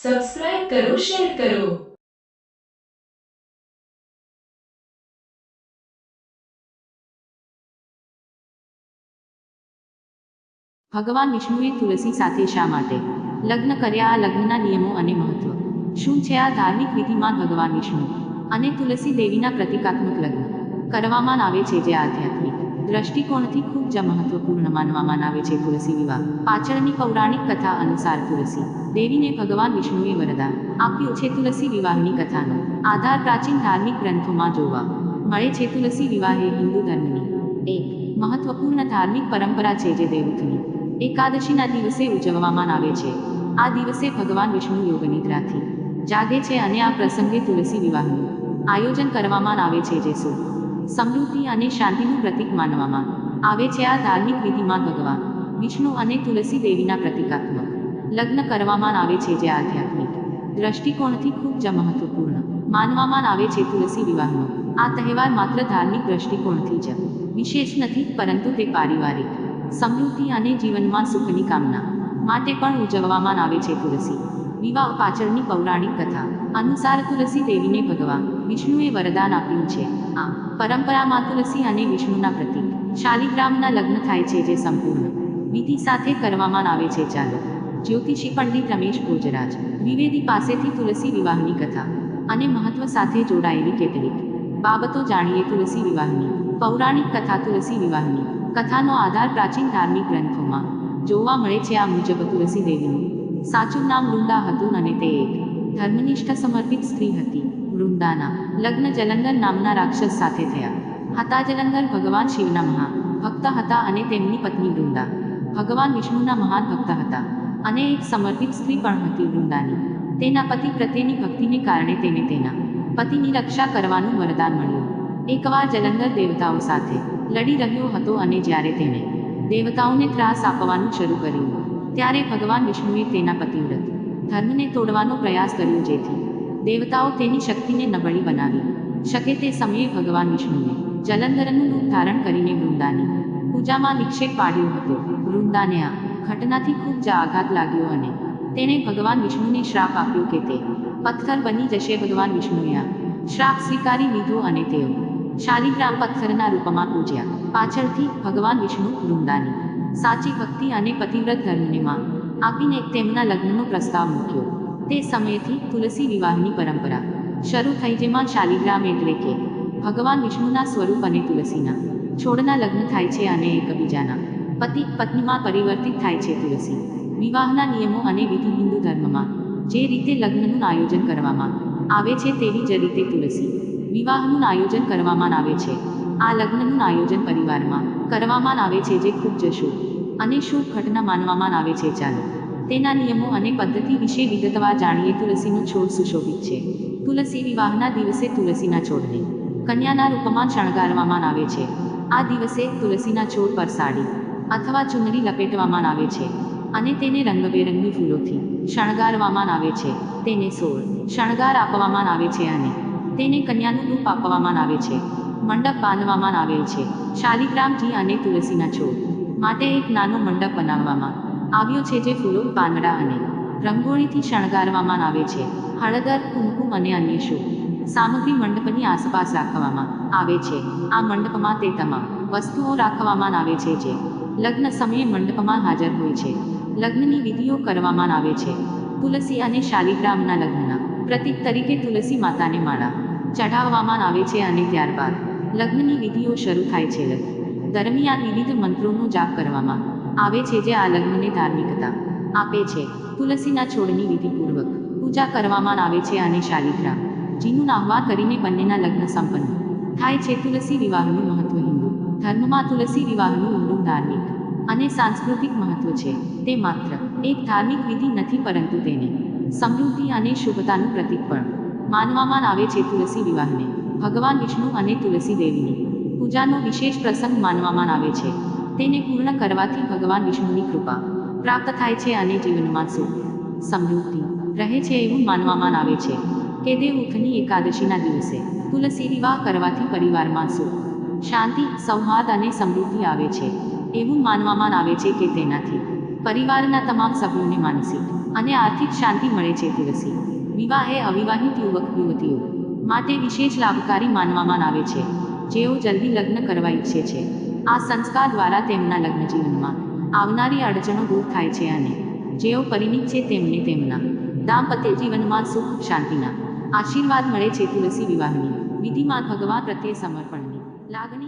Subscribe કરો, share કરો. ભગવાન વિષ્ણુએ તુલસી સાથે શા માટે લગ્ન કર્યા? આ લગ્નના નિયમો અને મહત્વ શું છે? આ ધાર્મિક વિધિમાં ભગવાન વિષ્ણુ અને તુલસી દેવીના પ્રતિકાત્મક લગ્ન કરવામાં આવે છે, જે આધ્યાત્મિક દ્રષ્ટિકોણથી ખૂબ જ મહત્વપૂર્ણ માનવામાં આવે છે. તુલસી વિવાહ પાછળની પૌરાણિક કથા અનુસાર તુલસી દેવીને ભગવાન વિષ્ણુએ વરદાન આપ્યું છે. તુલસી વિવાહની કથાનો આધાર પ્રાચીન ધાર્મિક ગ્રંથોમાં જોવા મળે છે. તુલસી વિવાહ એ હિન્દુ ધર્મની એક મહત્વપૂર્ણ ધાર્મિક પરંપરા છે, જે દેવઉઠની એકાદશીના દિવસે ઉજવવામાં આવે છે. આ દિવસે ભગવાન વિષ્ણુ યોગનિદ્રાથી જાગે છે અને આ પ્રસંગે તુલસી વિવાહનું આયોજન કરવામાં આવે છે, જે સુખ, સમૃદ્ધિ અને શાંતિનું પ્રતીક માનવામાં આવે છે. આ ધાર્મિક વિધિમાં ભગવાન વિષ્ણુ અને તુલસી દેવીના પ્રતિકાત્મક લગ્ન કરવામાં આવે છે, જે આધ્યાત્મિક દ્રષ્ટિકોણથી ખૂબ જ મહત્વપૂર્ણ માનવામાં આવે છે. તુલસી વિવાહનો આ તહેવાર માત્ર ધાર્મિક દ્રષ્ટિકોણથી જ વિશેષ નથી, પરંતુ તે પારિવારિક સમૃદ્ધિ અને જીવનમાં સુખની કામના માટે પણ ઉજવવામાં આવે છે. તુલસી વિવાહ પાછળની પૌરાણિક કથા અનુસાર તુલસી દેવીને ભગવાન વિષ્ણુએ વરદાન આપ્યું છે. આ પરંપરામાં તુલસી અને વિષ્ણુના પ્રતીક શાલિગ્રામના લગ્ન થાય છે, જે સંપૂર્ણ વિધિ સાથે કરવામાં આવે છે. ચાલો જ્યોતિષી પંડિત રમેશ ભોજરાજ દ્વિવેદી પાસેથી તુલસી વિવાહની કથા અને મહત્વ સાથે જોડાયેલી કેટલીક બાબતો જાણીએ. તુલસી વિવાહની પૌરાણિક કથા. તુલસી વિવાહની કથાનો આધાર પ્રાચીન ધાર્મિક ગ્રંથોમાં જોવા મળે છે. આ મુજબ તુલસી દેવીનું સાચું નામ વૃંદા હતું અને તે એક ધર્મનિષ્ઠ સમર્પિત સ્ત્રી હતી. વૃંદાના લગ્ન જલંધર નામના રાક્ષસ સાથે થયા હતા. જલંધર ભગવાન શિવના મહાન ભક્ત હતા અને તેમની પત્ની વૃંદા ભગવાન વિષ્ણુના મહાન ભક્ત હતા અને એક સમર્પિત સ્ત્રી પણ હતી. વૃંદાની તેના પતિ પ્રત્યેની ભક્તિને કારણે તેને તેના પતિની રક્ષા કરવાનું વરદાન મળ્યું. એકવાર જલંધર દેવતાઓ સાથે લડી રહ્યો હતો અને જ્યારે તેણે દેવતાઓને ત્રાસ આપવાનું શરૂ કર્યું, ત્યારે ભગવાન વિષ્ણુએ તેના પતિવ્રત ધર્મને તોડવાનો પ્રયાસ કર્યો, જેથી દેવતાઓ તેની શક્તિને નબળી બનાવી શકે. તે સમયે ભગવાન વિષ્ણુએ જલંધરનું રૂપ ધારણ કરીને વૃંદાની પૂજામાં નિક્ષેપ પાડ્યો હતો. વૃંદાને આ ઘટનાથી ખૂબ જ આઘાત લાગ્યો અને તેણે ભગવાન વિષ્ણુને શ્રાપ આપ્યો કે તે પથ્થર બની જશે. ભગવાન વિષ્ણુએ આ શ્રાપ સ્વીકારી લીધો અને તેઓ શાલિગ્રામ પથ્થરના રૂપમાં પૂજ્યા. પાછળથી ભગવાન વિષ્ણુ વૃંદાની સાચી ભક્તિ અને પતિવ્રત ધર્મને માન આપીને તેમના લગ્નનો પ્રસ્તાવ મૂક્યો. તે સમયથી તુલસી વિવાહની પરંપરા શરૂ થઈ, જેમાં શાલિગ્રામ એટલે કે ભગવાન વિષ્ણુના સ્વરૂપ અને તુલસીના છોડના લગ્ન થાય છે અને એકબીજાના પતિ પત્નીમાં પરિવર્તિત થાય છે. તુલસી વિવાહના નિયમો અને વિધિ. હિન્દુ ધર્મમાં જે રીતે લગ્નનું આયોજન કરવામાં આવે છે, તેવી જ રીતે તુલસી વિવાહનું આયોજન કરવામાં આવે છે. આ લગ્નનું આયોજન પરિવારમાં કરવામાં આવે છે, જે ખૂબ જ શુભ અને શુભ ઘટના માનવામાં આવે છે. ચાલો તેના નિયમો અને પદ્ધતિ વિશે વિગતવાર જાણીએ. તુલસીનો છોડ સુશોભિત છે. તુલસી વિવાહના દિવસે તુલસીના છોડને કન્યાના રૂપમાં શણગારવામાં આવે છે. આ દિવસે તુલસીના છોડ પર સાડી અથવા ચુનરી લપેટવામાં આવે છે અને તેને રંગબેરંગી ફૂલોથી શણગારવામાં આવે છે. તેને 16 શણગાર આપવામાં આવે છે અને તેને કન્યાનું રૂપ આપવામાં આવે છે. મંડપ બાંધવામાં આવેલ છે. શાલિગ્રામજી અને તુલસીના છોડ માટે એક નાનો મંડપ બનાવવામાં આવ્યો છે, જે ફૂલો, પાંદડા અને રંગોળીથી શણગારવામાં આવે છે. હળદર, કુમકુમ અને અન્ય શુભ સામગ્રી મંડપની આસપાસ રાખવામાં આવે છે. આ મંડપમાં તે તમામ વસ્તુઓ રાખવામાં આવે છે જે લગ્ન સમયે મંડપમાં હાજર હોય છે. લગ્નની વિધિઓ કરવામાં આવે છે. તુલસી અને શાલિગ્રામના લગ્નના પ્રતીક તરીકે તુલસી માતાને માળા ચઢાવવામાં આવે છે અને ત્યારબાદ લગ્નની વિધિઓ શરૂ થાય છે. લગ્ન દરમિયાન વિવિધ મંત્રોનો જાપ કરવામાં આવે છે, જે આ લગ્નને ધાર્મિકતા આપે છે. તુલસીના છોડની વિધિપૂર્વક પૂજા કરવામાં આવે છે અને શાલિગ્રામ જીનું આહ્વાન કરીને બંનેના લગ્ન સંપન્ન થાય છે. તુલસી વિવાહનું મહત્વ. હિન્દુ ધર્મમાં તુલસી વિવાહનું ઊંડું ધાર્મિક અને સાંસ્કૃતિક મહત્વ છે. તે માત્ર એક ધાર્મિક વિધિ નથી, પરંતુ તેને સમૃદ્ધિ અને શુભતાનું પ્રતીક પણ માનવામાં આવે છે. તુલસી વિવાહને ભગવાન વિષ્ણુ અને તુલસી દેવીની પૂજાનો વિશેષ પ્રસંગ માનવામાં આવે છે. તેને પૂર્ણ કરવાથી ભગવાન વિષ્ણુની કૃપા પ્રાપ્ત થાય છે અને જીવનમાં સુખ, સમૃદ્ધિ રહે છે. એવું માનવામાં આવે છે કે દેવઉઠની એકાદશીના દિવસે તુલસી વિવાહ કરવાથી પરિવારમાં સુખ, શાંતિ, સૌહાર્દ અને સમૃદ્ધિ આવે છે. એવું માનવામાં આવે છે કે તેનાથી પરિવારના તમામ સભ્યોને માનસિક અને આર્થિક શાંતિ મળે છે. તુલસી વિવાહ એ અવિવાહિત યુવક યુવતીઓ માટે વિશેષ લાભકારી માનવામાં આવે છે, જેઓ જલ્દી લગ્ન કરવા ઈચ્છે છે. આ સંસ્કાર દ્વારા તેમના લગ્ન જીવનમાં આવનારી અડચણો દૂર થાય છે અને જેઓ પરિણીત છે તેમને તેમના દાંપત્ય જીવનમાં સુખ શાંતિના આશીર્વાદ મળે છે. તુલસી વિવાહની વિધિમાં ભગવાન પ્રત્યે સમર્પણની લાગણી